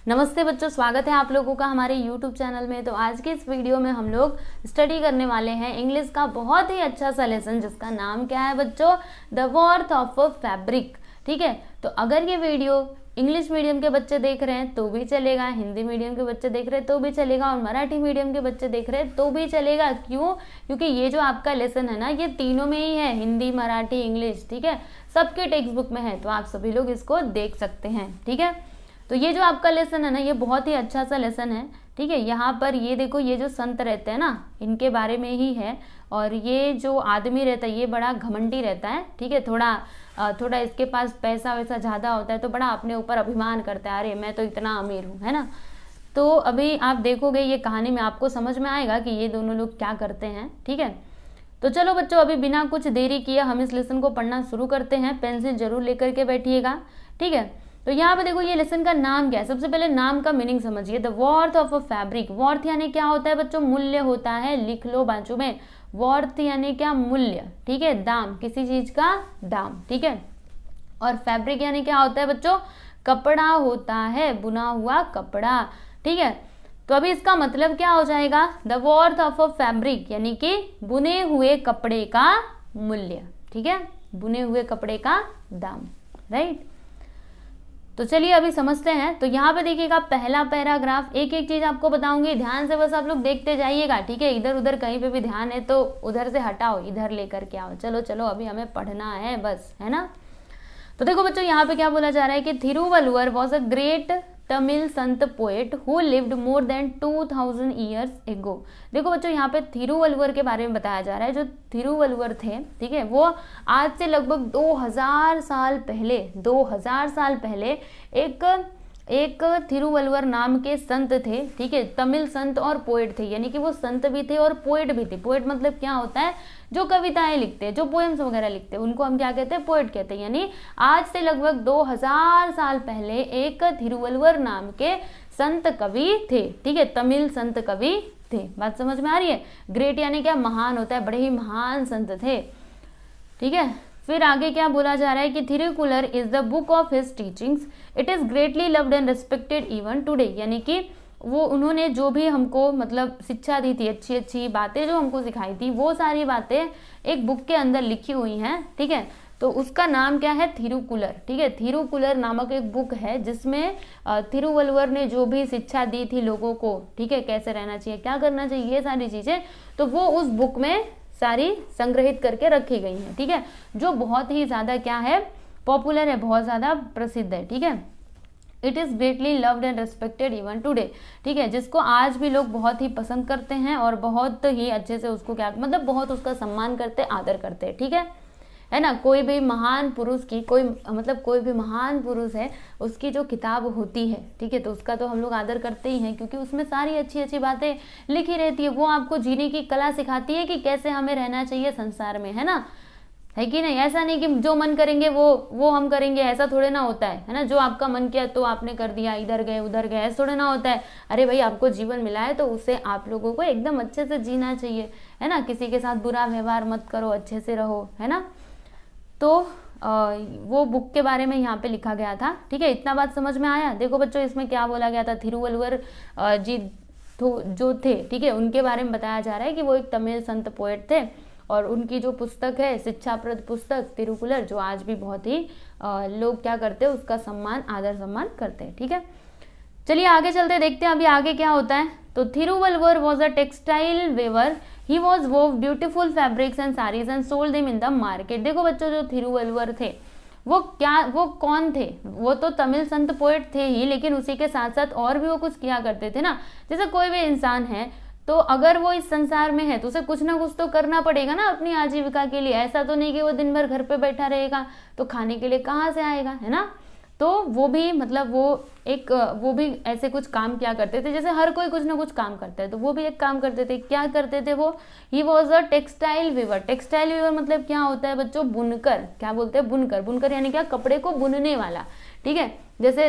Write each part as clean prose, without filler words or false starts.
नमस्ते बच्चों, स्वागत है आप लोगों का हमारे YouTube चैनल में। तो आज के इस वीडियो में हम लोग स्टडी करने वाले हैं इंग्लिश का बहुत ही अच्छा सा लेसन, जिसका नाम क्या है बच्चों? The worth of a fabric. ठीक है, तो अगर ये वीडियो इंग्लिश मीडियम के बच्चे देख रहे हैं तो भी चलेगा, हिंदी मीडियम के बच्चे देख रहे हैं तो भी चलेगा, और मराठी मीडियम के बच्चे देख रहे हैं तो भी चलेगा। क्यों? क्योंकि ये जो आपका लेसन है ना, ये तीनों में ही है, हिंदी, मराठी, इंग्लिश। ठीक है, सबके टेक्स्ट बुक में है, तो आप सभी लोग इसको देख सकते हैं। ठीक है, तो ये जो आपका लेसन है ना, ये बहुत ही अच्छा सा लेसन है। ठीक है, यहाँ पर ये देखो, ये जो संत रहते हैं ना, इनके बारे में ही है। और ये जो आदमी रहता है, ये बड़ा घमंडी रहता है। ठीक है, थोड़ा इसके पास पैसा वैसा ज़्यादा होता है, तो बड़ा अपने ऊपर अभिमान करता है, अरे मैं तो इतना अमीर हूँ, है ना। तो अभी आप देखोगे ये कहानी में, आपको समझ में आएगा कि ये दोनों लोग क्या करते हैं। ठीक है, तो चलो बच्चों, अभी बिना कुछ देरी किए हम इस लेसन को पढ़ना शुरू करते हैं। पेंसिल जरूर लेकर के बैठिएगा। ठीक है, तो यहाँ पे देखो, ये लेसन का नाम क्या है। सबसे पहले नाम का मीनिंग समझिए। The worth of a fabric. Worth यानी क्या होता है बच्चों? मूल्य होता है। लिख लो बाजू में, वर्थ यानी क्या? मूल्य। ठीक है, दाम, किसी चीज का दाम। ठीक है, और फैब्रिक यानी क्या होता है बच्चों? कपड़ा होता है, बुना हुआ कपड़ा। ठीक है, तो अभी इसका मतलब क्या हो जाएगा? The worth of a fabric यानी कि बुने हुए कपड़े का मूल्य। ठीक है, बुने हुए कपड़े का दाम। राइट, तो चलिए अभी समझते हैं। तो यहाँ पे देखिएगा पहला पैराग्राफ, एक एक चीज आपको बताऊंगी, ध्यान से बस आप लोग देखते जाइएगा। ठीक है, इधर उधर कहीं पे भी ध्यान है तो उधर से हटाओ, इधर लेकर के आओ। चलो चलो, अभी हमें पढ़ना है बस, है ना। तो देखो बच्चों, यहाँ पे क्या बोला जा रहा है कि Thiruvalluvar was a great Tamil संत poet who lived more than 2000 years ago. देखो बच्चों, यहाँ पे थिरुवल्लुवर के बारे में बताया जा रहा है। जो थिरुवल्लुवर थे, ठीक है, वो आज से लगभग 2000 साल पहले, 2000 साल पहले एक थिरुवल्लुवर नाम के संत थे। ठीक है, तमिल संत और पोएट थे, यानी कि वो संत भी थे और पोएट भी थे। पोएट मतलब क्या होता है? जो कविताएं लिखते हैं, जो पोएम्स वगैरह लिखते हैं, उनको हम क्या कहते हैं? पोएट कहते हैं। यानी आज से लगभग 2000 साल पहले एक थिरुवल्लुवर नाम के संत कवि थे। ठीक है, तमिल संत कवि थे। बात समझ में आ रही है? ग्रेट यानी क्या? महान होता है, बड़े ही महान संत थे। ठीक है, फिर आगे क्या बोला जा रहा है कि Thirukkural is the book of his teachings, it is greatly loved and respected even today. यानी कि वो उन्होंने जो भी हमको मतलब शिक्षा दी थी, अच्छी अच्छी बातें जो हमको सिखाई थी, वो सारी बातें एक बुक के अंदर लिखी हुई हैं। ठीक है, तो उसका नाम क्या है? थिरुकुलर। ठीक है, थिरुकुलर नामक एक बुक है जिसमें थिरुवल्लुवर ने जो भी शिक्षा दी थी लोगों को, ठीक है, कैसे रहना चाहिए, क्या करना चाहिए, ये सारी चीजें, तो वो उस बुक में सारी संग्रहित करके रखी गई हैं। ठीक है, जो बहुत ही ज्यादा क्या है? पॉपुलर है, बहुत ज्यादा प्रसिद्ध है। ठीक है, it is greatly loved and respected even today. ठीक है, जिसको आज भी लोग बहुत ही पसंद करते हैं और बहुत ही अच्छे से उसको क्या मतलब बहुत उसका सम्मान करते, आदर करते हैं। ठीक है ना। कोई भी महान पुरुष की कोई भी महान पुरुष है, उसकी जो किताब होती है, ठीक है, तो उसका तो हम लोग आदर करते ही हैं, क्योंकि उसमें सारी अच्छी अच्छी बातें लिखी रहती है। वो आपको जीने की कला सिखाती है कि कैसे हमें रहना चाहिए संसार में, है ना, है कि नहीं। ऐसा नहीं कि जो मन करेंगे वो हम करेंगे, ऐसा थोड़े ना होता है ना। जो आपका मन किया तो आपने कर दिया, इधर गए उधर गए, ऐसा थोड़े ना होता है। अरे भाई, आपको जीवन मिला है तो उसे आप लोगों को एकदम अच्छे से जीना चाहिए, है ना। किसी के साथ बुरा व्यवहार मत करो, अच्छे से रहो, है ना। तो वो बुक के बारे में यहाँ पे लिखा गया था। ठीक है, इतना बात समझ में आया। देखो बच्चों, इसमें क्या बोला गया था? थिरुवल्लुवर जी जो थे, ठीक है, उनके बारे में बताया जा रहा है कि वो एक तमिल संत पोएट थे, और उनकी जो पुस्तक है, शिक्षाप्रद पुस्तक थिरुकुलर, जो आज भी बहुत ही लोग क्या करते हैं? उसका सम्मान, आदर सम्मान करते हैं। ठीक है, चलिए आगे चलते देखते हैं अभी आगे क्या होता है। तो Thiruvalluvar was a textile weaver, he was wove beautiful fabrics and saris and sold them in the market. देखो बच्चों, जो थिरुवल्लुवर थे वो कौन थे? वो तो तमिल संत पोएट थे ही, लेकिन उसी के साथ साथ और भी वो कुछ किया करते थे ना। जैसे कोई भी इंसान है, तो अगर वो इस संसार में है तो उसे कुछ ना कुछ तो करना पड़ेगा ना अपनी आजीविका के लिए। ऐसा तो नहीं कि वो दिन भर घर पे बैठा रहेगा, तो खाने के लिए कहाँ से आएगा, है ना। तो वो भी वो भी ऐसे कुछ काम किया करते थे, जैसे हर कोई कुछ ना कुछ काम करता है, तो वो भी एक काम करते थे। क्या करते थे वो? He was a textile weaver. Textile weaver मतलब क्या होता है बच्चों? बुनकर। क्या बोलते हैं? बुनकर। बुनकर यानी क्या? कपड़े को बुनने वाला। ठीक है, जैसे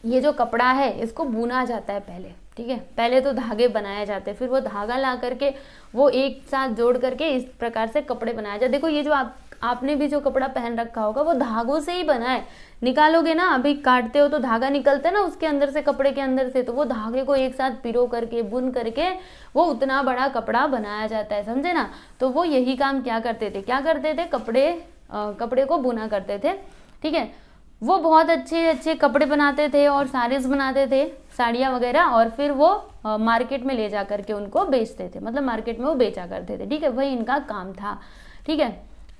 ये जो कपड़ा है, इसको बुना जाता है पहले। ठीक है, पहले तो धागे बनाए जाते हैं, फिर वो धागा ला करके वो एक साथ जोड़ करके इस प्रकार से कपड़े बनाए जाते। देखो, ये जो आपने भी जो कपड़ा पहन रखा होगा वो धागों से ही बना है। निकालोगे ना, अभी काटते हो तो धागा निकलता है ना उसके अंदर से, कपड़े के अंदर से, तो वो धागे को एक साथ पिरो करके बुन करके वो उतना बड़ा कपड़ा बनाया जाता है, समझे ना। तो वो यही काम क्या करते थे, क्या करते थे, कपड़े को बुना करते थे, ठीक है। वो बहुत अच्छे अच्छे कपड़े बनाते थे और साड़ीज बनाते थे, साड़ियाँ वगैरह, और फिर वो मार्केट में ले जा करके उनको बेचते थे, मतलब मार्केट में वो बेचा करते थे, ठीक है, वही इनका काम था, ठीक है।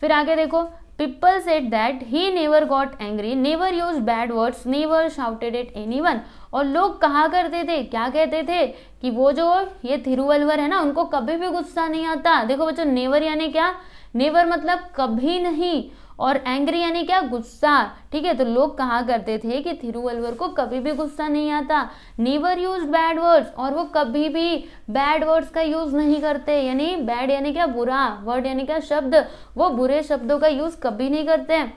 फिर आगे देखो, people said that he never got angry, never use bad words, never shouted at anyone. और लोग कहा करते थे, क्या कहते थे कि वो जो ये थिरुवल्लुवर है ना, उनको कभी भी गुस्सा नहीं आता। देखो बच्चों, नेवर यानी क्या, नेवर मतलब कभी नहीं, और एंग्री यानी क्या, गुस्सा, ठीक है। तो लोग कहा करते थे कि थिरुवल्लुवर को कभी भी गुस्सा नहीं आता। नेवर यूज बैड वर्ड्स, और वो कभी भी बैड वर्ड्स का यूज नहीं करते, यानी बैड यानी क्या, बुरा, वर्ड यानी क्या, शब्द, वो बुरे शब्दों का यूज कभी नहीं करते हैं।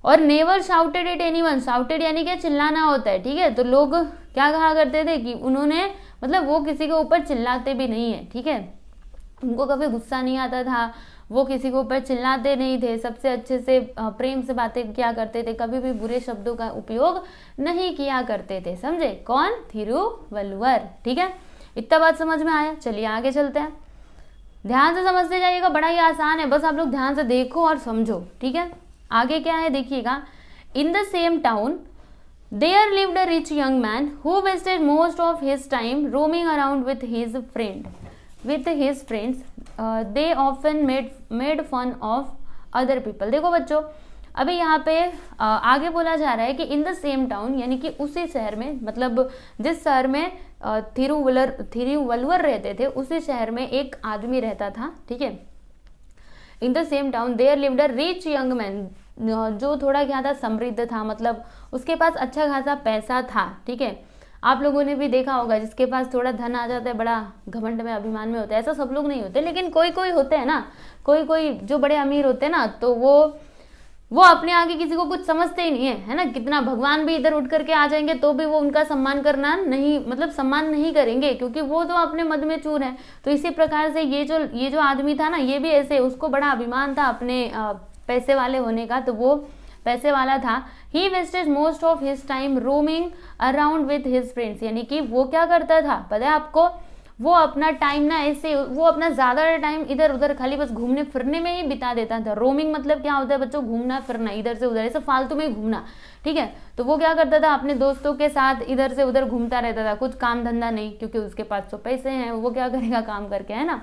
और never shouted at anyone, shouted यानी क्या, चिल्लाना होता है, ठीक है। तो लोग क्या कहा करते थे कि उन्होंने, मतलब वो किसी के ऊपर चिल्लाते भी नहीं है, ठीक है, उनको कभी गुस्सा नहीं आता था, वो किसी के ऊपर चिल्लाते नहीं थे, सबसे अच्छे से प्रेम से बातें किया करते थे, कभी भी बुरे शब्दों का उपयोग नहीं किया करते थे, समझे। कौन, थिरुवल्लुवर, ठीक है। इतना बात समझ में आया, चलिए आगे चलते हैं। ध्यान से समझते जाइएगा, बड़ा ही आसान है, बस आप लोग ध्यान से देखो और समझो, ठीक है। आगे क्या है देखिएगा, in the same town there lived a rich young man who wasted most of his time roaming around with his friends, they often made fun of other people. देखो बच्चों, अभी यहाँ पे आगे बोला जा रहा है कि इन द सेम टाउन, यानी कि उसी शहर में, मतलब जिस शहर में थिरुवल्लुवर रहते थे, उसी शहर में एक आदमी रहता था, ठीक है। In the same town there lived a rich young man, जो थोड़ा क्या था, समृद्ध था, मतलब उसके पास अच्छा खासा पैसा था, ठीक है। आप लोगों ने भी देखा होगा, जिसके पास थोड़ा धन आ जाता है बड़ा घमंड में, अभिमान में होता है। ऐसा सब लोग नहीं होते, लेकिन कोई कोई होते हैं ना, कोई कोई जो बड़े अमीर होते हैं ना, तो वो अपने आगे किसी को कुछ समझते ही नहीं है ना। कितना भगवान भी इधर उठ करके आ जाएंगे तो भी वो उनका सम्मान करना नहीं, मतलब सम्मान नहीं करेंगे, क्योंकि वो तो अपने मद में चूर है। तो इसी प्रकार से ये जो आदमी था ना, ये भी ऐसे, उसको बड़ा अभिमान था अपने पैसे वाले होने का, तो वो पैसे वाला था। He wasted most of his time roaming around with his friends, यानी कि वो क्या करता था पता है आपको, वो अपना टाइम ना ऐसे, वो अपना ज्यादा टाइम इधर उधर खाली बस घूमने फिरने में ही बिता देता था। रोमिंग मतलब क्या होता है बच्चों, घूमना फिरना, इधर से उधर, ऐसे फालतू में घूमना, ठीक है। तो वो क्या करता था, अपने दोस्तों के साथ इधर से उधर घूमता रहता था, कुछ काम धंधा नहीं, क्योंकि उसके पास तो पैसे हैं, वो क्या करेगा काम करके, है ना।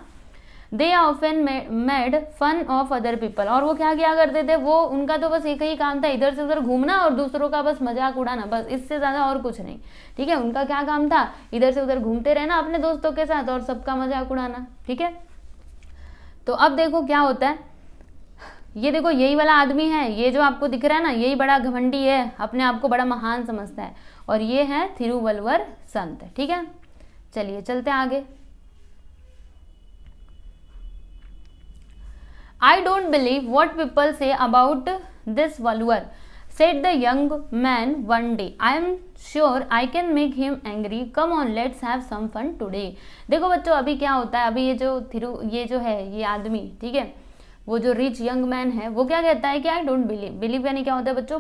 They often made fun of other people, और वो क्या किया करते थे, वो उनका तो बस एक ही काम था, इधर से उधर घूमना और दूसरों का बस मजाक उड़ाना, बस इससे ज्यादा और कुछ नहीं, ठीक है। उनका क्या काम था, इधर से उधर घूमते रहना अपने दोस्तों के साथ और सबका मजाक उड़ाना, ठीक है। तो अब देखो क्या होता है, ये देखो यही वाला आदमी है, ये जो आपको दिख रहा है ना, यही बड़ा घमंडी है, अपने आप को बड़ा महान समझता है, और ये है थिरुवल्लुवर संत, ठीक है। चलिए चलते हैं आगे। I don't believe what people say about this Valluvar, said the young man one day. I am sure I can make him angry. Come on, let's have some fun today. देखो बच्चों, अभी क्या होता है, अभी ये जो है ये आदमी, ठीक है, वो जो रिच यंग मैन है, वो क्या कहता है कि आई डोंट बिलीव यानी क्या होता है बच्चों,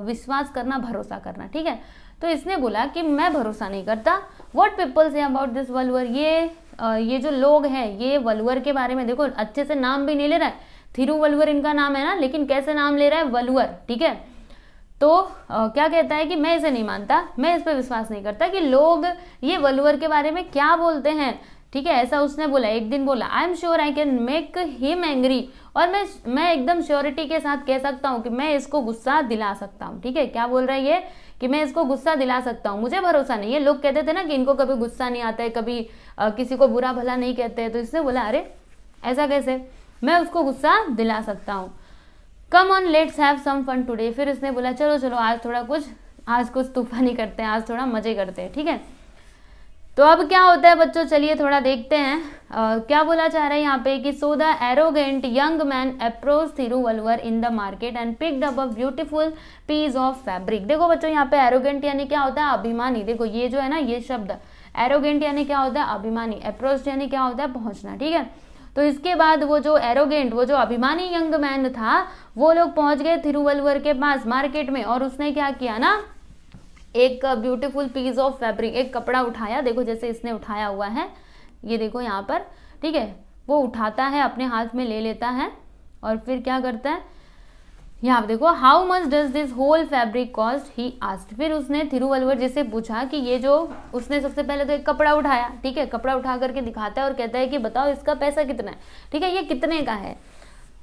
विश्वास करना, भरोसा करना, ठीक है। तो इसने बोला कि मैं भरोसा नहीं करता। What people say about this Valluvar, ये जो लोग हैं, ये वल्लुवर के बारे में, देखो अच्छे से नाम भी नहीं ले रहा है, थिरुवल्लुवर इनका नाम है ना, लेकिन कैसे नाम ले रहा है, वल्लुवर, ठीक है। तो क्या कहता है कि मैं इसे नहीं मानता, मैं इस पर विश्वास नहीं करता कि लोग ये वल्लुवर के बारे में क्या बोलते हैं, ठीक है। ऐसा उसने बोला, एक दिन बोला, I am sure I can make him angry, और मैं एकदम श्योरिटी के साथ कह सकता हूँ कि मैं इसको गुस्सा दिला सकता हूँ, ठीक है। क्या बोल रहा है ये, कि मैं इसको गुस्सा दिला सकता हूँ, मुझे भरोसा नहीं है। लोग कहते थे ना कि इनको कभी गुस्सा नहीं आता है, कभी किसी को बुरा भला नहीं कहते हैं, तो इसने बोला अरे ऐसा कैसे, मैं उसको गुस्सा दिला सकता हूँ। Come on let's have some fun today, फिर इसने बोला चलो चलो आज कुछ तूफानी करते हैं, आज थोड़ा मजे करते हैं, ठीक है। तो अब क्या होता है बच्चों, चलिए थोड़ा देखते हैं क्या बोला चाह रहा है यहाँ पे कि so the arrogant young man approach Thiruvalluvar in the market and picked up a beautiful piece of fabric. देखो बच्चों, यहाँ पे एरोगेंट यानी क्या होता है, अभिमानी। देखो ये जो है ना, ये शब्द एरोगेंट यानी क्या होता है, अभिमानी। अप्रोच यानी क्या होता है, पहुंचना, ठीक है। तो इसके बाद वो जो एरोगेंट, वो जो अभिमानी यंग मैन था, वो लोग पहुंच गए थिरुवल्लुवर के पास मार्केट में, और उसने क्या किया ना, एक ब्यूटीफुल पीस ऑफ फैब्रिक, एक कपड़ा उठाया, देखो जैसे इसने उठाया हुआ है, ये देखो यहाँ पर, ठीक है, वो उठाता है, अपने हाथ में ले लेता है, और फिर क्या करता है, यहाँ देखो, how much does this whole fabric cost, he asked. फिर उसने थिरुवल्लुवर जी से पूछा कि ये जो, उसने सबसे पहले तो एक कपड़ा उठाया, ठीक है, कपड़ा उठा करके दिखाता है और कहता है कि बताओ इसका पैसा कितना है, ठीक है, ये कितने का है।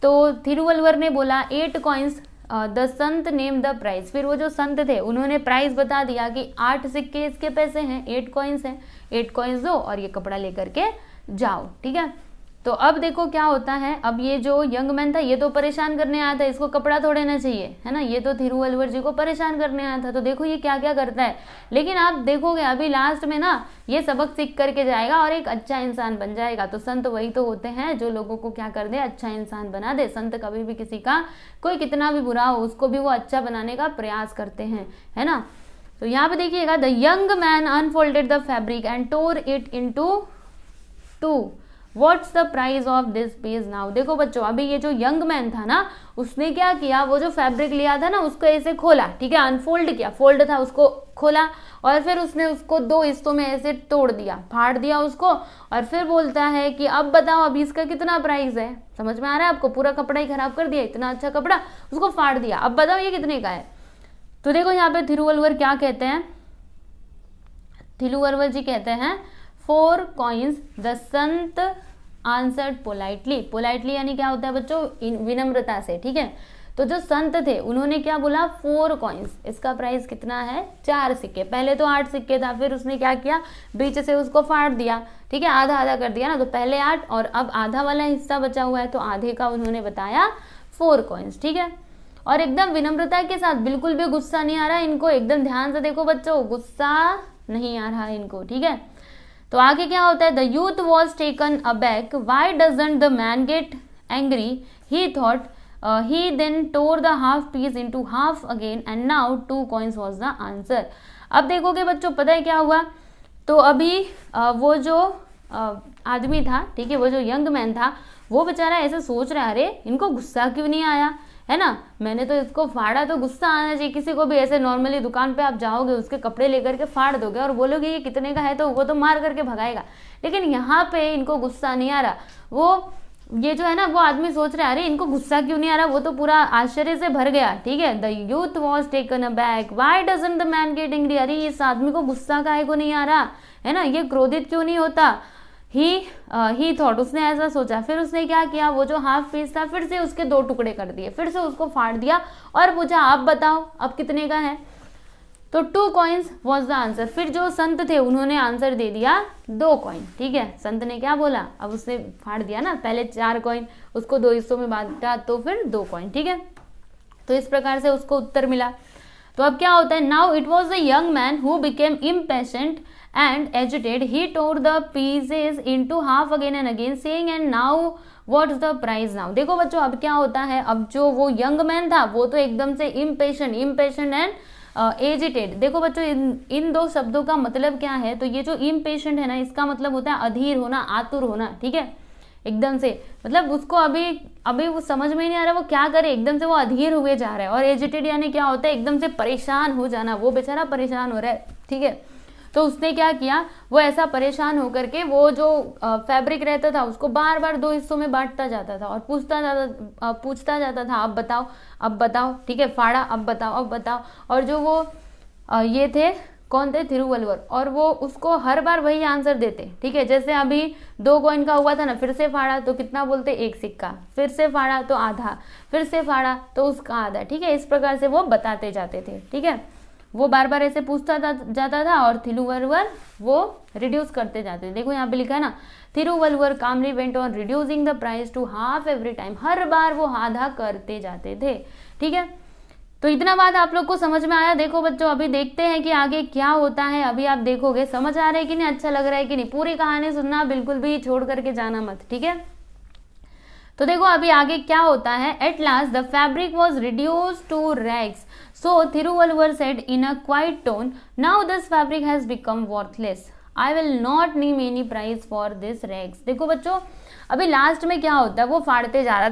तो थिरुवल्लुवर ने बोला 8 coins, the Sant name the price. फिर वो जो संत थे उन्होंने प्राइस बता दिया कि 8 सिक्के इसके पैसे हैं, 8 कॉइन्स हैं, 8 कॉइन्स दो और ये कपड़ा लेकर के जाओ, ठीक है। तो अब देखो क्या होता है, अब ये जो यंग मैन था ये तो परेशान करने आया था, इसको कपड़ा थोड़े ना चाहिए, है ना, ये तो थिरुवल्लुवर जी को परेशान करने आया था। तो देखो ये क्या क्या करता है, लेकिन आप देखोगे अभी लास्ट में ना ये सबक सीख करके जाएगा और एक अच्छा इंसान बन जाएगा। तो संत वही तो होते हैं जो लोगों को क्या कर दे, अच्छा इंसान बना दे। संत कभी भी किसी का, कोई कितना भी बुरा हो उसको भी वो अच्छा बनाने का प्रयास करते हैं, है ना। तो यहाँ पे देखिएगा, the young man unfolded the fabric and tore it into 2। What's the price of this piece now. देखो बच्चों, अभी ये जो यंग मैन था ना, उसने क्या किया, वो जो फैब्रिक लिया था ना उसको ऐसे खोला, ठीक है, अनफोल्ड किया, फोल्ड था उसको खोला, और फिर उसने उसको 2 हिस्सों में ऐसे तोड़ दिया, फाड़ दिया उसको, और फिर बोलता है कि अब बताओ अभी इसका कितना प्राइस है। समझ में आ रहा है आपको, पूरा कपड़ा ही खराब कर दिया, इतना अच्छा कपड़ा उसको फाड़ दिया, अब बताओ ये कितने का है। तो देखो यहाँ पे थिरुवल्लुवर क्या कहते हैं, थिरुवल्लुवर जी कहते हैं 4 coins. The Sant answered politely. Politely यानी क्या होता है बच्चों, विनम्रता से, ठीक है। तो जो संत थे उन्होंने क्या बोला, 4 कॉइन्स, इसका प्राइस कितना है, 4 सिक्के। पहले तो 8 सिक्के था, फिर उसने क्या किया, बीच से उसको फाड़ दिया, ठीक है, आधा आधा कर दिया ना, तो पहले 8 और अब आधा वाला हिस्सा बचा हुआ है, तो आधे का उन्होंने बताया 4 कॉइन्स, ठीक है। और एकदम विनम्रता के साथ, बिल्कुल भी गुस्सा नहीं आ रहा इनको, एकदम ध्यान से देखो बच्चों, गुस्सा नहीं आ रहा इनको, ठीक है। तो आगे क्या होता है, the youth was taken aback, why doesn't the man get angry, he thought, he then tore the half piece into half again and now 2 coins was the answer. अब देखोगे बच्चों, पता है क्या हुआ, तो अभी वो जो आदमी था, ठीक है, वो जो यंग मैन था, वो बेचारा ऐसे सोच रहा है, अरे इनको गुस्सा क्यों नहीं आया, है ना, मैंने तो इसको फाड़ा, तो गुस्सा आना चाहिए। किसी को भी ऐसे नॉर्मली दुकान पे आप जाओगे, उसके कपड़े लेकर के फाड़ दोगे और बोलोगे ये कितने का है, तो वो तो मार करके भगाएगा। लेकिन यहाँ पे इनको गुस्सा नहीं आ रहा, वो ये जो है ना, वो आदमी सोच रहा है अरे इनको गुस्सा क्यों नहीं आ रहा, वो तो पूरा आश्चर्य से भर गया, ठीक है। The youth was taken aback, why doesn't the man get angry, अरे इस आदमी को गुस्सा काहे को नहीं आ रहा, है ना, ये क्रोधित क्यों नहीं होता। ही थॉट, उसने ऐसा सोचा। फिर उसने क्या किया, वो जो हाफ पीस था फिर से उसके 2 टुकड़े कर दिए, फिर से उसको फाड़ दिया और पूछा आप बताओ अब कितने का है। तो 2 कॉइन्स वॉज द आंसर। फिर जो संत थे उन्होंने आंसर दे दिया 2 कॉइन, ठीक है। संत ने क्या बोला, अब उसने फाड़ दिया ना, पहले 4 कॉइन, उसको 2 हिस्सों में बांटा, तो फिर 2 कॉइन, ठीक है। तो इस प्रकार से उसको उत्तर मिला। तो अब क्या होता है, now it was the young man who became impatient and agitated, he tore the pieces into half again and again saying and now what's the price now। देखो बच्चों, अब क्या होता है, अब जो वो यंग मैन था वो तो एकदम से इम्पेशेंट एंड एजिटेड। देखो बच्चों, इन 2 शब्दों का मतलब क्या है, तो ये जो इम्पेशेंट है ना, इसका मतलब होता है अधीर होना, आतुर होना, ठीक है, एकदम से, मतलब उसको अभी वो समझ में नहीं आ रहा वो क्या करे, एकदम से वो अधीर हुए जा रहा है। और एजिटेड यानी क्या होता है, एकदम से परेशान हो जाना, वो बेचारा परेशान हो रहा है, ठीक है। तो उसने क्या किया, वो ऐसा परेशान होकर के वो जो फैब्रिक रहता था उसको बार बार 2 हिस्सों में बांटता जाता था और पूछता जाता था अब बताओ, ठीक है, फाड़ा अब बताओ। और जो वो ये थे, कौन थे, थिरुवल्लुवर, और वो उसको हर बार वही आंसर देते, ठीक है। जैसे अभी 2 कॉइन का हुआ था ना, फिर से फाड़ा तो कितना बोलते, 1 सिक्का, फिर से फाड़ा तो आधा, फिर से फाड़ा तो उसका आधा, ठीक है। इस प्रकार से वो बताते जाते थे, ठीक है। वो बार बार ऐसे पूछता जाता था और थिरुवल्लुवर वो रिड्यूस करते जाते थे। देखो यहाँ पे लिखा है ना, Thiruvalluvar calmly went on reducing the price to half every time, हर बार वो आधा करते जाते थे, ठीक है। तो इतना बात आप लोग को समझ में आया। देखो बच्चों, अभी देखते हैं कि आगे क्या होता है, अभी आप देखोगे समझ आ रहा है कि नहीं, अच्छा लग रहा है कि नहीं। पूरी कहानी सुनना, बिल्कुल भी छोड़ करके जाना मत, ठीक है। तो देखो अभी आगे क्या होता है, at last the fabric was reduce to rags, so Thiruvalluvar said in a quiet tone, now this fabric has become worthless, I will not name any price for this rags। देखो बच्चों, अभी लास्ट में क्या होता है, वो फाड़ते जा रहा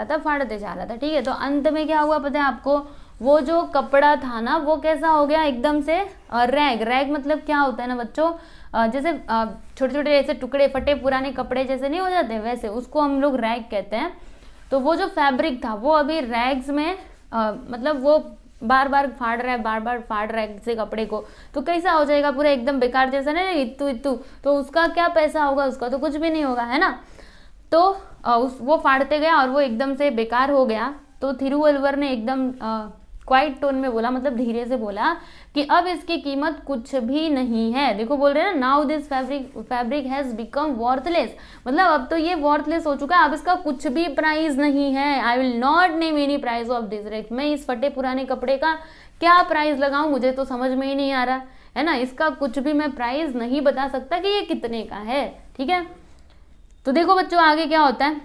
था, ठीक है। तो अंत में क्या हुआ पता है आपको, वो जो कपड़ा था ना वो कैसा हो गया एकदम से रैग मतलब क्या होता है ना बच्चों, जैसे छोटे छोटे ऐसे टुकड़े फटे पुराने कपड़े जैसे नहीं हो जाते, वैसे उसको हम लोग रैग कहते हैं। तो वो जो फैब्रिक था वो अभी रैग्स में मतलब वो बार बार फाड़ रहा है किसी कपड़े को, तो कैसा हो जाएगा पूरा एकदम बेकार जैसा ना, इत्तू। तो उसका क्या पैसा होगा, उसका तो कुछ भी नहीं होगा, है ना। तो वो फाड़ते गया और वो एकदम से बेकार हो गया। तो थिरुवल्लुवर ने एकदम क्वाइट टोन में बोला, मतलब धीरे से बोला कि अब इसकी कीमत कुछ भी नहीं है। देखो बोल रहे हैं ना, now this fabric has become worthless, मतलब अब तो ये वर्थलेस हो चुका है, अब इसका कुछ भी प्राइस नहीं है। I will not name any price of this rag, मैं इस फटे पुराने कपड़े का क्या प्राइस लगाऊं, मुझे तो समझ में ही नहीं आ रहा है ना, इसका कुछ भी मैं प्राइस नहीं बता सकता कि ये कितने का है, ठीक है। तो देखो बच्चों आगे क्या होता है,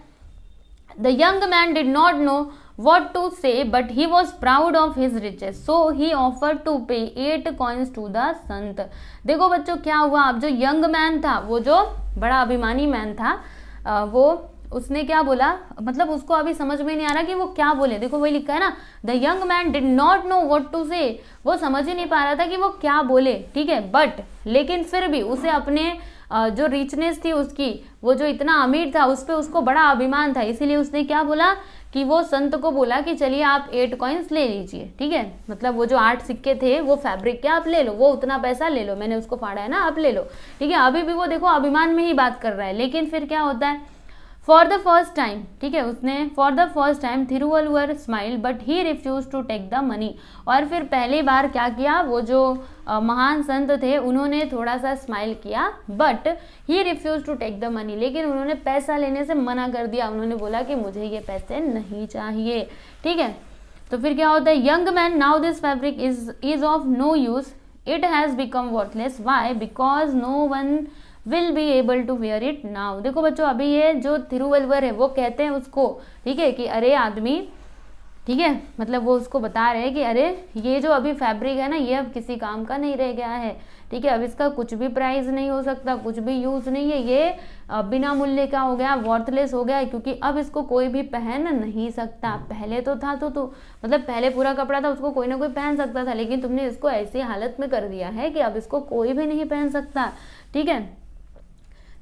the young man did not no what to say but he was proud of his riches so he offered to pay 8 coins to the sant। देखो बच्चों क्या हुआ, अब जो यंग मैन था, वो जो बड़ा अभिमानी मैन था, वो उसने क्या बोला, मतलब उसको अभी समझ में नहीं आ रहा कि वो क्या बोले। देखो वही लिखा है ना, the young man did not know what to say, वो समझ ही नहीं पा रहा था कि वो क्या बोले, ठीक है। बट लेकिन फिर भी उसे अपने जो रिचनेस थी उसकी, वो जो इतना अमीर था उस पर उसको बड़ा अभिमान था, इसीलिए उसने क्या बोला कि वो संत को बोला कि चलिए आप 8 कॉइन्स ले लीजिए, ठीक है। मतलब वो जो 8 सिक्के थे वो फैब्रिक के आप ले लो, वो उतना पैसा ले लो, मैंने उसको फाड़ा है ना, आप ले लो, ठीक है। अभी भी वो देखो अभिमान में ही बात कर रहा है, लेकिन फिर क्या होता है, फॉर द फर्स्ट टाइम, ठीक है, उसने for the first time Thiruvalluvar smile but he refuse to take the money. और फिर पहली बार क्या किया, वो जो महान संत थे उन्होंने थोड़ा सा स्माइल किया, but he refuse to take the money, लेकिन उन्होंने पैसा लेने से मना कर दिया, उन्होंने बोला कि मुझे ये पैसे नहीं चाहिए, ठीक है। तो फिर क्या होता है, young man now this fabric is of no use, it has become worthless, why, because no one will be able to wear it now. देखो बच्चों अभी ये जो थिरुवल्लुवर है वो कहते हैं उसको, ठीक है, कि अरे आदमी, ठीक है, मतलब वो उसको बता रहे हैं कि अरे ये जो अभी फैब्रिक है ना ये अब किसी काम का नहीं रह गया है, ठीक है, अब इसका कुछ भी प्राइस नहीं हो सकता, कुछ भी यूज नहीं है, ये बिना मूल्य का हो गया, वर्थलेस हो गया, क्योंकि अब इसको कोई भी पहन नहीं सकता। पहले तो था तो मतलब पहले पूरा कपड़ा था, उसको कोई ना कोई पहन सकता था, लेकिन तुमने इसको ऐसी हालत में कर दिया है कि अब इसको कोई भी नहीं पहन सकता, ठीक है।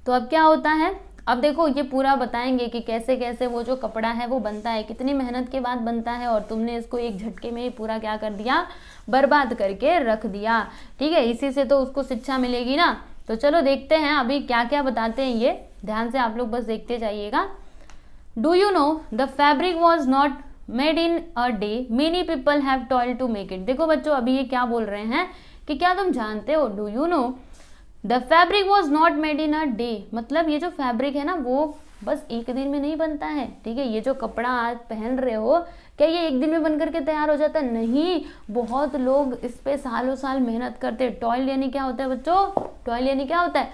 तो अब क्या होता है, अब देखो ये पूरा बताएंगे कि कैसे कैसे वो जो कपड़ा है वो बनता है, कितनी मेहनत के बाद बनता है, और तुमने इसको एक झटके में ही पूरा क्या कर दिया, बर्बाद करके रख दिया, ठीक है। इसी से तो उसको शिक्षा मिलेगी ना। तो चलो देखते हैं अभी क्या क्या बताते हैं, ये ध्यान से आप लोग बस देखते जाइएगा। Do you know the fabric was not made in a day, many people have toiled to make it. देखो बच्चों अभी ये क्या बोल रहे हैं कि क्या तुम जानते हो, do you know the fabric was not made in a day, मतलब ये जो फैब्रिक है ना वो बस एक दिन में नहीं बनता है, ठीक है। ये जो कपड़ा आज पहन रहे हो क्या ये एक दिन में बनकर के तैयार हो जाता है, नहीं, बहुत लोग इस पे सालों साल मेहनत करते हैं। टॉयल यानी क्या होता है बच्चों, टॉयल यानी क्या होता है,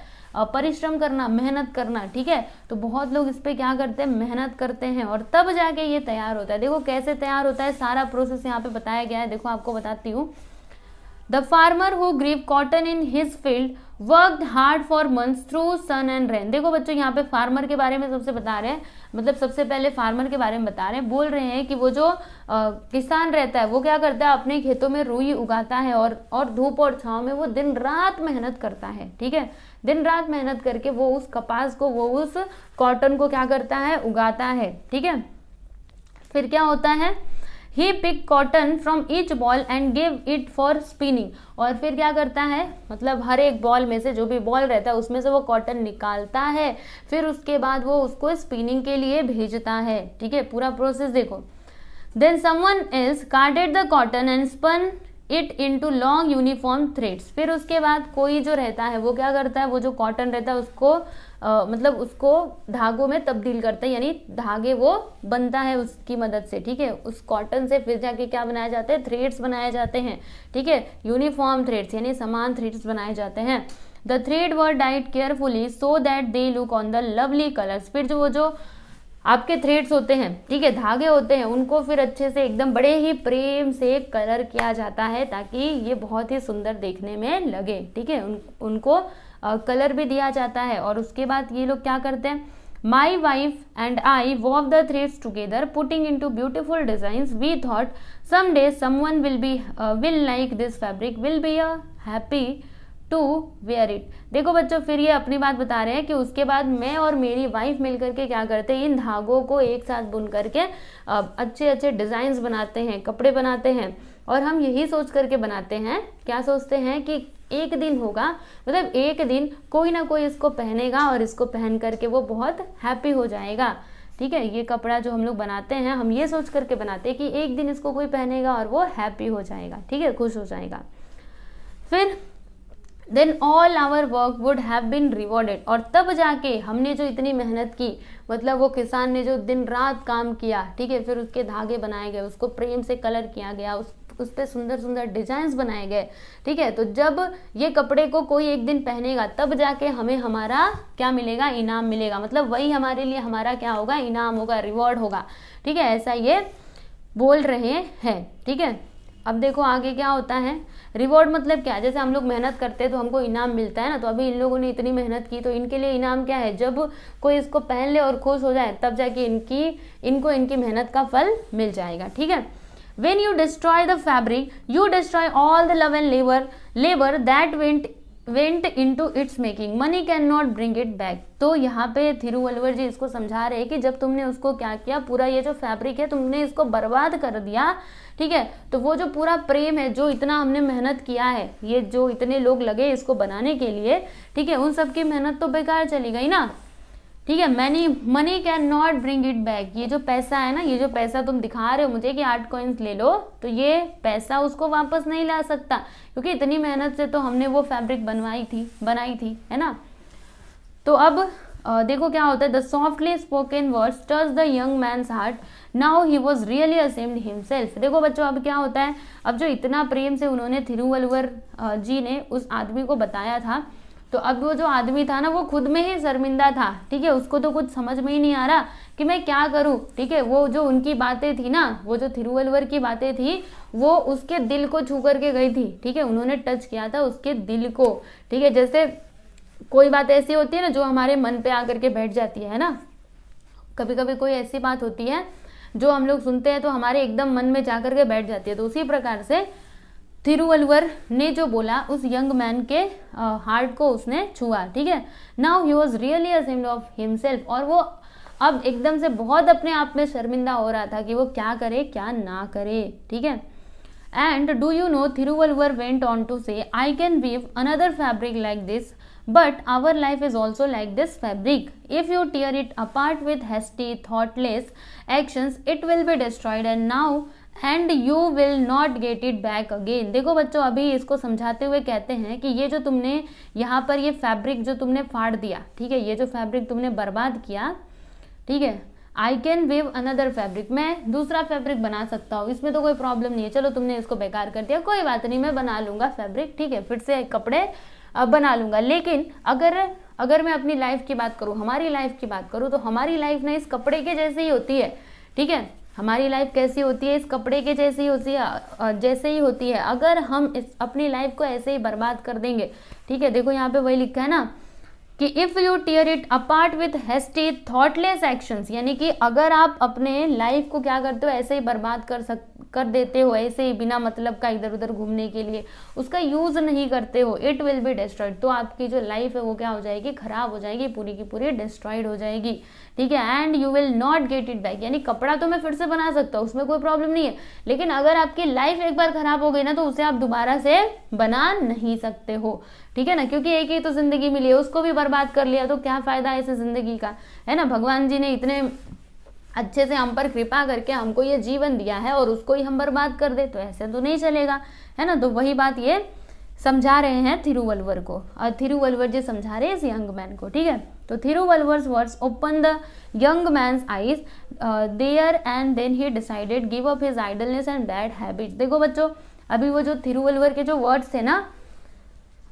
परिश्रम करना, मेहनत करना, ठीक है। तो बहुत लोग इस पे क्या करते हैं, मेहनत करते हैं, और तब जाके ये तैयार होता है। देखो कैसे तैयार होता है, सारा प्रोसेस यहाँ पे बताया गया है, देखो आपको बताती हूँ। The farmer who grew cotton in his field worked hard for months through sun and rain. देखो बच्चों यहाँ पे फार्मर के बारे में सबसे बता रहे हैं, मतलब सबसे पहले फार्मर के बारे में बता रहे हैं, बोल रहे हैं कि वो जो किसान रहता है वो क्या करता है, अपने खेतों में रुई उगाता है, और धूप और छांव में वो दिन रात मेहनत करता है, ठीक है। दिन रात मेहनत करके वो उस कपास को, वो उस कॉटन को क्या करता है, उगाता है, ठीक है। फिर क्या होता है, He picked cotton from each ball and gave it for spinning। और फिर क्या करता है, मतलब हर एक बॉल में से, जो भी बॉल रहता है उसमें से वो कॉटन निकालता है, फिर उसके बाद वो उसको स्पिनिंग के लिए भेजता है, ठीक है। पूरा प्रोसेस देखो। Then someone else carded the cotton and spun it into long uniform threads। फिर उसके बाद कोई जो रहता है वो क्या करता है, वो जो कॉटन रहता है उसको मतलब उसको धागों में तब्दील करता है, यानी धागे वो बनता है उसकी मदद से, ठीक है। उस कॉटन से फिर जाके क्या बनाए जाते हैं, थ्रेड्स बनाए जाते हैं, ठीक है, यूनिफॉर्म थ्रेड्स यानी समान थ्रेड्स बनाए जाते हैं। The thread were died carefully so that they look on the lovely colours. फिर जो वो जो आपके थ्रेड्स होते हैं, ठीक है, धागे होते हैं, उनको फिर अच्छे से एकदम बड़े ही प्रेम से कलर किया जाता है ताकि ये बहुत ही सुंदर देखने में लगे, ठीक है। उनको कलर भी दिया जाता है, और उसके बाद ये लोग क्या करते हैं, My wife and I wove the threads together, putting into beautiful designs. We thought someday someone will like this fabric, will be happy to wear it. देखो बच्चों, फिर ये अपनी बात बता रहे हैं कि उसके बाद मैं और मेरी वाइफ मिलकर के क्या करते हैं, इन धागों को एक साथ बुन करके अच्छे अच्छे डिजाइन बनाते हैं, कपड़े बनाते हैं। और हम यही सोच करके बनाते हैं, क्या सोचते हैं कि एक दिन होगा, मतलब एक दिन कोई ना कोई इसको पहनेगा और इसको पहन करके वो बहुत हैप्पी हो जाएगा। ठीक है, ये कपड़ा जो हम लोग बनाते हैं, हम ये सोच करके बनाते हैं कि एक दिन इसको कोई पहनेगा और वो हैप्पी हो जाएगा, ठीक है, खुश हो जाएगा। फिर then all our work would have been rewarded, और तब जाके हमने जो इतनी मेहनत की, मतलब वो किसान ने जो दिन रात काम किया, ठीक है, फिर उसके धागे बनाए गए, उसको प्रेम से कलर किया गया, उस पर सुंदर सुंदर डिजाइन्स बनाए गए, ठीक है। तो जब ये कपड़े को कोई एक दिन पहनेगा तब जाके हमें हमारा क्या मिलेगा, इनाम मिलेगा, मतलब वही हमारे लिए हमारा क्या होगा, इनाम होगा, रिवॉर्ड होगा, ठीक है, ऐसा ये बोल रहे हैं, ठीक है। अब देखो आगे क्या होता है, रिवॉर्ड मतलब क्या, जैसे हम लोग मेहनत करते हैं तो हमको इनाम मिलता है ना, तो अभी इन लोगों ने इतनी मेहनत की तो इनके लिए इनाम क्या है, जब कोई इसको पहन ले और खुश हो जाए तब जाके इनको इनकी मेहनत का फल मिल जाएगा, ठीक है। When you destroy the fabric, you destroy all the love and labor that went into its making. Money cannot bring it back. तो यहाँ पे थिरुवल्लुवर जी इसको समझा रहे हैं कि जब तुमने उसको क्या किया, पूरा ये जो फैब्रिक है तुमने इसको बर्बाद कर दिया, ठीक है, तो वो जो पूरा प्रेम है, जो इतना हमने मेहनत किया है, ये जो इतने लोग लगे इसको बनाने के लिए, ठीक है, उन सब की मेहनत तो बेकार चली गई ना, ठीक है। Money can not bring it back, ये जो पैसा है ना, ये जो पैसा तुम दिखा रहे हो मुझे कि 8 कॉइन्स ले लो, तो ये पैसा उसको वापस नहीं ला सकता, क्योंकि इतनी मेहनत से तो हमने वो फैब्रिक बनाई थी, है ना। तो अब देखो क्या होता है, the softly spoken words touch the young man's heart, now he was really ashamed himself. देखो बच्चों अब क्या होता है, अब जो इतना प्रेम से उन्होंने थिरुवल्लुवर जी ने उस आदमी को बताया था, तो अब वो जो आदमी था ना वो खुद में ही शर्मिंदा था, ठीक है, उसको तो कुछ समझ में ही नहीं आ रहा कि मैं क्या करूं, ठीक है। वो जो उनकी बातें थी ना, वो जो थिरुवल्लुवर की बातें थी वो उसके दिल को छू करके गई थी, ठीक है, उन्होंने टच किया था उसके दिल को, ठीक है। जैसे कोई बात ऐसी होती है ना जो हमारे मन पे आकर के बैठ जाती है ना, कभी कभी कोई ऐसी बात होती है जो हम लोग सुनते हैं तो हमारे एकदम मन में जाकर के बैठ जाती है, तो उसी प्रकार से थिरुवल्लुवर ने जो बोला उस यंग मैन के हार्ट को उसने छुआ, ठीक है। Now he was really ashamed of himself, और वो अब एकदम से बहुत अपने आप में शर्मिंदा हो रहा था कि वो क्या करे क्या ना करे, ठीक है। And do you know, Thiruvalluvar went on to say, I can weave another fabric like this, but our life is also like this fabric. If you tear it apart with hasty, thoughtless actions, it will be destroyed and you will not get it back again. देखो बच्चों अभी इसको समझाते हुए कहते हैं कि ये जो तुमने यहाँ पर ये फैब्रिक जो तुमने फाड़ दिया, ठीक है, ये जो फैब्रिक तुमने बर्बाद किया, ठीक है, I can wave another fabric, मैं दूसरा फैब्रिक बना सकता हूँ, इसमें तो कोई प्रॉब्लम नहीं है, चलो तुमने इसको बेकार कर दिया, कोई बात नहीं, मैं बना लूंगा फैब्रिक, ठीक है, फिर से कपड़े बना लूंगा। लेकिन अगर मैं अपनी लाइफ की बात करूं, हमारी लाइफ की बात करूं, तो हमारी लाइफ ना इस कपड़े के जैसे ही होती है, ठीक है, हमारी लाइफ कैसी होती है, इस कपड़े के जैसे ही होती है, अगर हम अपनी लाइफ को ऐसे ही बर्बाद कर देंगे, ठीक है। देखो यहाँ पे वही लिखा है ना कि if you tear it apart with hasty thoughtless actions, यानी कि अगर आप अपने लाइफ को क्या करते हो, ऐसे ही बर्बाद कर देते हो, ऐसे ही बिना मतलब का इधर उधर घूमने के लिए उसका यूज नहीं करते हो, इट विल बी डिस्ट्रॉयड, तो आपकी जो लाइफ है वो क्या हो जाएगी, खराब हो जाएगी, पूरी की पूरी डिस्ट्रॉयड हो जाएगी, ठीक है। And you will not get it back, यानी कपड़ा तो मैं फिर से बना सकता हूँ, उसमें कोई प्रॉब्लम नहीं है, लेकिन अगर आपकी लाइफ एक बार खराब हो गई ना तो उसे आप दोबारा से बना नहीं सकते हो, ठीक है ना, क्योंकि एक ही तो जिंदगी मिली है, उसको भी बर्बाद कर लिया तो क्या फायदा है इस जिंदगी का, है ना। भगवान जी ने इतने अच्छे से हम पर कृपा करके हमको ये जीवन दिया है और उसको ही हम बर्बाद कर दे तो ऐसे तो नहीं चलेगा, है ना। तो वही बात ये समझा रहे हैं थिरुवल्लुवर को, और थिरुवल्लुवर जी समझा रहे हैं इस यंग मैन को, ठीक है। तो Thiruvalluvar's words open the young man's eyes there and then he decided give up his idleness and bad habit. देखो बच्चों अभी वो जो थिरुवल्लुवर के जो वर्ड्स थे ना,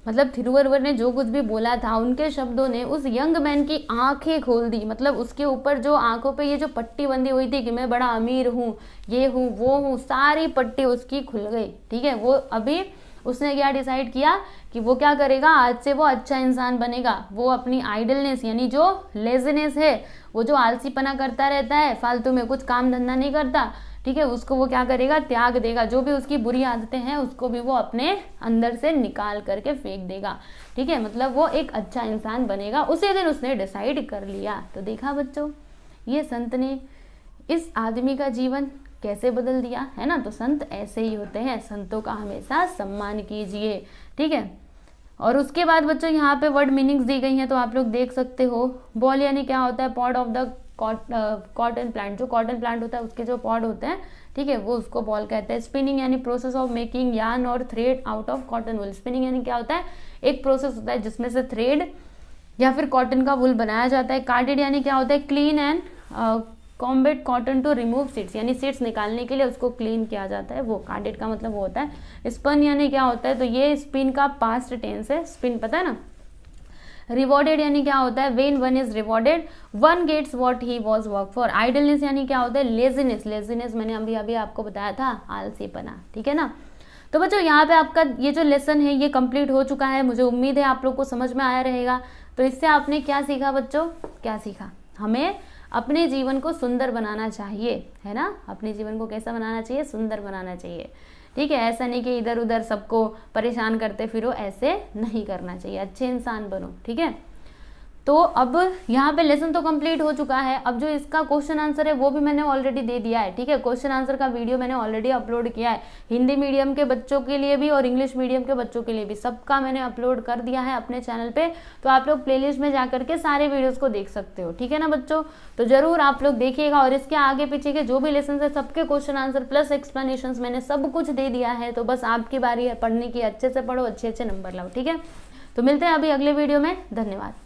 मतलब थिरुवल्लुवर ने जो कुछ भी बोला था उनके शब्दों ने उस यंग मैन की आंखें खोल दी, मतलब उसके ऊपर जो आंखों पे ये जो पट्टी बंधी हुई थी कि मैं बड़ा अमीर हूँ, ये हूँ वो हूँ, सारी पट्टी उसकी खुल गई, ठीक है। वो अभी उसने क्या डिसाइड किया कि वो क्या करेगा, आज से वो अच्छा इंसान बनेगा। वो अपनी आइडलनेस यानी जो लेजीनेस है, वो जो आलसीपना करता रहता है, फालतू में कुछ काम धंधा नहीं करता, ठीक है, उसको वो क्या करेगा, त्याग देगा। जो भी उसकी बुरी आदतें हैं उसको भी वो अपने अंदर से निकाल करके फेंक देगा, ठीक है, मतलब वो एक अच्छा इंसान बनेगा। उसी दिन उसने डिसाइड कर लिया। तो देखा बच्चों, ये संत ने इस आदमी का जीवन कैसे बदल दिया, है ना। तो संत ऐसे ही होते हैं, संतों का हमेशा सम्मान कीजिए, ठीक है। और उसके बाद बच्चों यहाँ पे वर्ड मीनिंग्स दी गई हैं, तो आप लोग देख सकते हो। बॉल यानी क्या होता है, pod of the cotton plant, जो कॉटन प्लांट होता है उसके जो पॉड होते हैं, ठीक है, वो उसको बॉल कहते हैं। स्पिनिंग यानी प्रोसेस ऑफ मेकिंग यार्न और thread out of cotton wool. Spinning यानी क्या होता है, एक प्रोसेस होता है जिसमें से थ्रेड या फिर कॉटन का वुल बनाया जाता है। कार्डेड यानी क्या होता है, clean and combed cotton to remove seeds, यानी सीड्स निकालने के लिए उसको क्लीन किया जाता है, वो कार्डेड का मतलब वो होता है। स्पन यानी क्या होता है, तो ये स्पिन का पास्ट टेंस है, स्पिन पता है ना। रिवॉर्डेड यानी क्या होता है, when one is rewarded one gets what he was work for. Idleness यानी क्या होता है, लेजीनेस, लेजीनेस मैंने अभी आपको बताया था, आलसीपना, ठीक है ना। तो बच्चों यहाँ पे आपका ये जो लेसन है ये कंप्लीट हो चुका है। मुझे उम्मीद है आप लोग को समझ में आया रहेगा। तो इससे आपने क्या सीखा बच्चों, क्या सीखा, हमें अपने जीवन को सुंदर बनाना चाहिए, है ना। अपने जीवन को कैसा बनाना चाहिए, सुंदर बनाना चाहिए, ठीक है। ऐसा नहीं कि इधर उधर सबको परेशान करते फिरो, ऐसे नहीं करना चाहिए, अच्छे इंसान बनो, ठीक है। तो अब यहाँ पे लेसन तो कंप्लीट हो चुका है। अब जो इसका क्वेश्चन आंसर है वो भी मैंने ऑलरेडी दे दिया है, ठीक है। क्वेश्चन आंसर का वीडियो मैंने ऑलरेडी अपलोड किया है, हिंदी मीडियम के बच्चों के लिए भी और इंग्लिश मीडियम के बच्चों के लिए भी, सबका मैंने अपलोड कर दिया है अपने चैनल पे। तो आप लोग प्लेलिस्ट में जाकर के सारे वीडियोस को देख सकते हो, ठीक है ना बच्चों। तो जरूर आप लोग देखिएगा। और इसके आगे पीछे के जो भी लेसन है सबके क्वेश्चन आंसर प्लस एक्सप्लेनेशन मैंने सब कुछ दे दिया है। तो बस आपकी बारी है पढ़ने की, अच्छे से पढ़ो, अच्छे अच्छे नंबर लाओ, ठीक है। तो मिलते हैं अभी अगले वीडियो में, धन्यवाद।